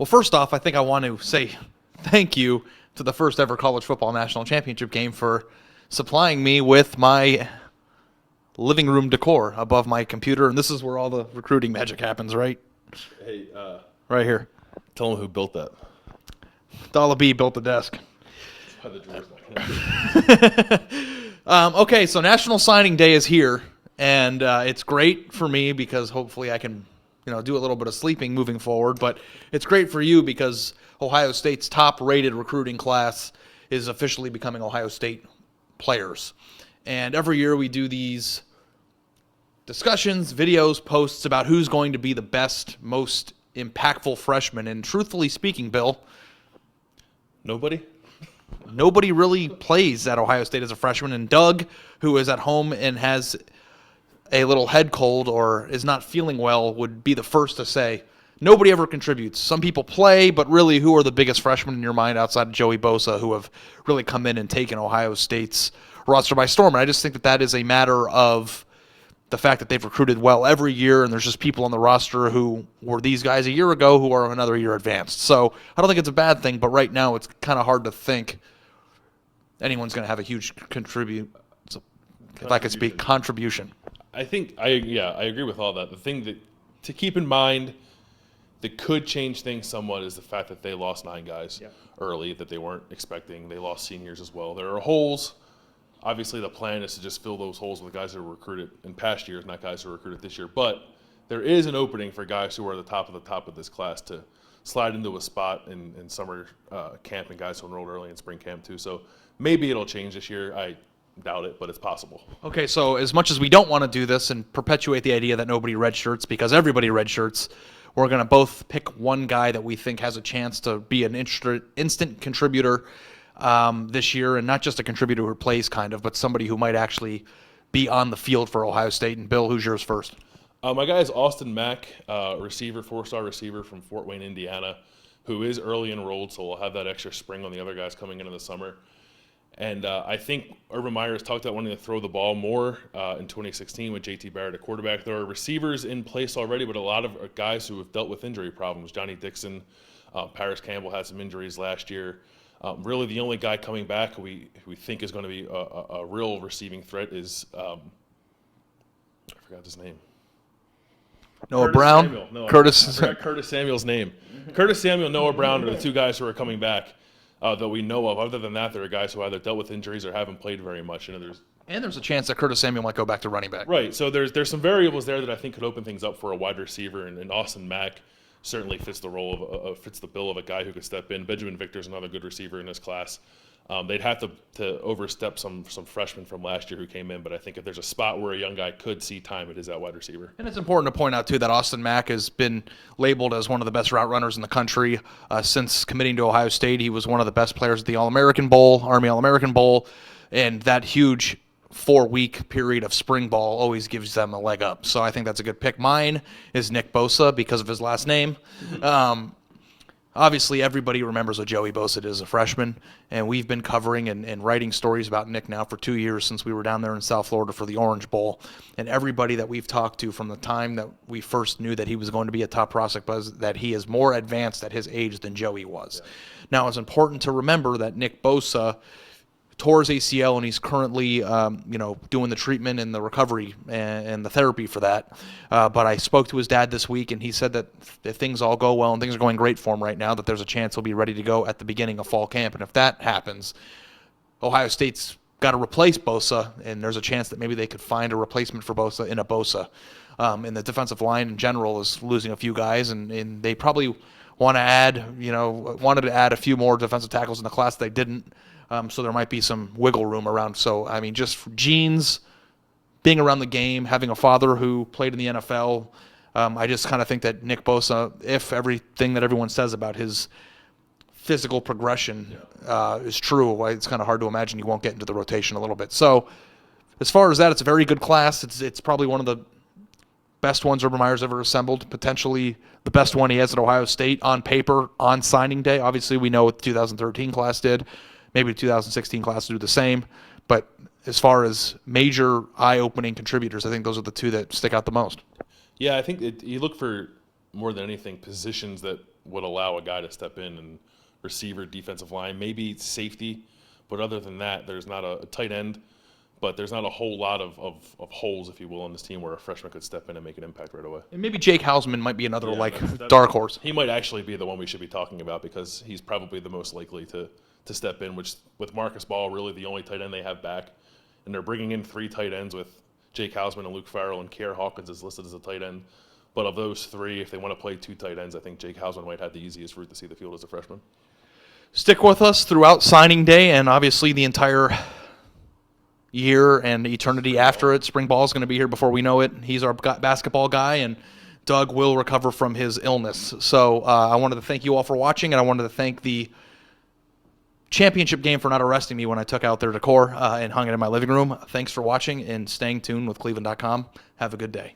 Well, first off, I think I want to say thank you to the first ever college football national championship game for supplying me with my living room decor above my computer. And this is where all the recruiting magic happens, right? Hey, Right here. tell them who built that. Dollar B built the desk. That's why the drawer's not gonna Okay, so National Signing Day is here, and it's great for me because hopefully I can, do a little bit of sleeping moving forward. But it's great for you because Ohio State's top-rated recruiting class is officially becoming Ohio State players. And every year we do these discussions, videos, posts about who's going to be the best, most impactful freshman. And truthfully speaking, Bill, nobody really plays at Ohio State as a freshman. And Doug, who is at home and has a little head cold or is not feeling well, would be the first to say nobody ever contributes. Some people play, but really, who are the biggest freshmen in your mind outside of Joey Bosa who have really come in and taken Ohio State's roster by storm? And I just think that is a matter of the fact that they've recruited well every year, and there's just people on the roster who were these guys a year ago who are another year advanced. So I don't think it's a bad thing, but right now it's kind of hard to think anyone's going to have a huge contribution. I think I agree with all that. The thing that to keep in mind that could change things somewhat is the fact that they lost 9 guys early that they weren't expecting. They lost seniors as well. There are holes. Obviously, the plan is to just fill those holes with guys that were recruited in past years, not guys who were recruited this year. But there is an opening for guys who are at the top of this class to slide into a spot in summer camp and guys who enrolled early in spring camp too. So maybe it'll change this year. I doubt it, but it's possible. Okay, so as much as we don't want to do this and perpetuate the idea that nobody redshirts because everybody redshirts, we're going to both pick one guy that we think has a chance to be an instant contributor this year, and not just a contributor who plays kind of, but somebody who might actually be on the field for Ohio State. And Bill, who's yours first? My guy is Austin Mack, receiver, 4-star receiver from Fort Wayne, Indiana, who is early enrolled, so we'll have that extra spring on the other guys coming into the summer. And I think Urban Meyer has talked about wanting to throw the ball more in 2016 with JT Barrett at quarterback. There are receivers in place already, but a lot of guys who have dealt with injury problems. Johnny Dixon, Paris Campbell had some injuries last year. Really, the only guy coming back who we think is going to be a real receiving threat is I forgot his name. Noah Curtis Brown. Samuel. No, Curtis. I forgot Curtis Samuel's name. Curtis Samuel, Noah Brown are the 2 guys who are coming back that we know of. Other than that, there are guys who either dealt with injuries or haven't played very much. And there's a chance that Curtis Samuel might go back to running back. Right. So there's some variables there that I think could open things up for a wide receiver, and Austin Mack certainly fits the role fits the bill of a guy who could step in. Benjamin Victor's another good receiver in this class. They'd have to overstep some freshmen from last year who came in, but I think if there's a spot where a young guy could see time, it is that wide receiver. And it's important to point out, too, that Austin Mack has been labeled as one of the best route runners in the country. Since committing to Ohio State, he was one of the best players at the All-American Bowl, Army All-American Bowl, and that huge 4-week period of spring ball always gives them a leg up. So I think that's a good pick. Mine is Nick Bosa because of his last name. Obviously, everybody remembers what Joey Bosa did as a freshman, and we've been covering and writing stories about Nick now for 2 years since we were down there in South Florida for the Orange Bowl. And everybody that we've talked to from the time that we first knew that he was going to be a top prospect was that he is more advanced at his age than Joey was. Yeah. Now, it's important to remember that Nick Bosa tore his ACL, and he's currently, doing the treatment and the recovery and the therapy for that. But I spoke to his dad this week, and he said that if things all go well and things are going great for him right now, that there's a chance he'll be ready to go at the beginning of fall camp. And if that happens, Ohio State's got to replace Bosa, and there's a chance that maybe they could find a replacement for Bosa in a Bosa. And the defensive line in general is losing a few guys, and they probably wanted to add a few more defensive tackles in the class. They didn't. So there might be some wiggle room around. So, I mean, just genes, being around the game, having a father who played in the NFL, I just kind of think that Nick Bosa, if everything that everyone says about his physical progression is true, it's kind of hard to imagine he won't get into the rotation a little bit. So as far as that, it's a very good class. It's probably one of the best ones Urban Meyer's ever assembled, potentially the best one he has at Ohio State on paper on signing day. Obviously, we know what the 2013 class did. Maybe the 2016 class will do the same. But as far as major eye-opening contributors, I think those are the 2 that stick out the most. Yeah, I think you look for, more than anything, positions that would allow a guy to step in and receiver, defensive line, maybe safety. But other than that, there's not a tight end, but there's not a whole lot of holes, if you will, on this team where a freshman could step in and make an impact right away. And maybe Jake Hausman might be another That's dark horse. He might actually be the one we should be talking about because he's probably the most likely to step in, which with Marcus Ball, really the only tight end they have back. And they're bringing in 3 tight ends with Jake Hausman and Luke Farrell, and Kier Hawkins is listed as a tight end. But of those 3, if they want to play 2 tight ends, I think Jake Hausman might have the easiest route to see the field as a freshman. Stick with us throughout signing day and obviously the entire year and eternity after it. Spring ball is going to be here before we know it. He's our basketball guy, and Doug will recover from his illness. So I wanted to thank you all for watching, and I wanted to thank the championship game for not arresting me when I took out their decor and hung it in my living room. Thanks for watching and staying tuned with cleveland.com. Have a good day.